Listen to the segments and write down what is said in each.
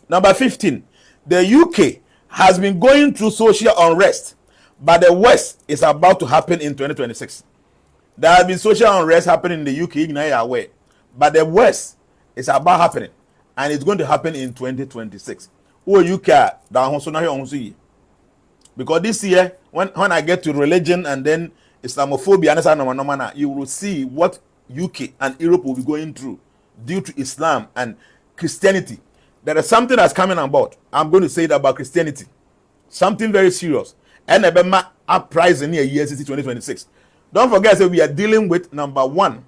Number 15, the UK has been going through social unrest, but the West is about to happen in 2026. There has been social unrest happening in the UK, you are aware, but the West is about happening, and it's going to happen in 2026. Oh, UK, because this year, when I get to religion and then Islamophobia, you will see what UK and Europe will be going through due to Islam and Christianity. There is something that's coming about. I'm going to say that about Christianity. Something very serious. And a uprising in the year 2026. Don't forget that we are dealing with number one.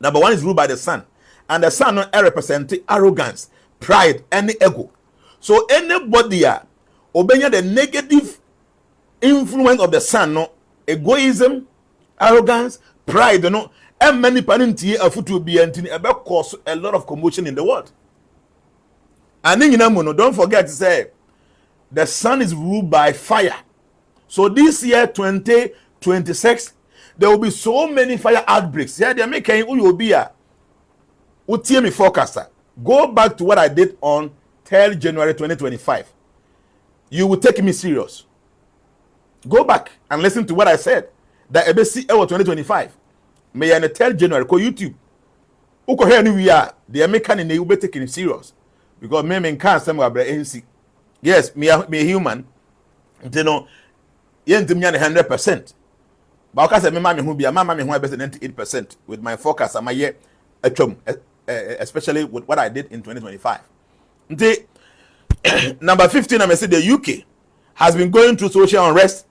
Number one is ruled by the sun. And the sun represents arrogance, pride, and ego. So anybody obeying the negative influence of the sun, no, egoism, arrogance, pride, no, and many parents will be about cause a lot of commotion in the world. And then don't forget to say the sun is ruled by fire. So this year 2026, there will be so many fire outbreaks. Yeah, they're making me forecaster. Go back to what I did on 3rd January 2025. You will take me serious. Go back and listen to what I said. That ABC 2025. May I 3rd January call YouTube. Uko here we are. The American will be taking it serious. Because me can't say my ANC. Yes, me a human. You know, you me 100%. But I say me mama who be a mama who better 98% with my forecast and my year especially with what I did in 2025. Number 15, I say the UK has been going through social unrest,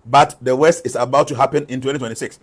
but the West is about to happen in 2026.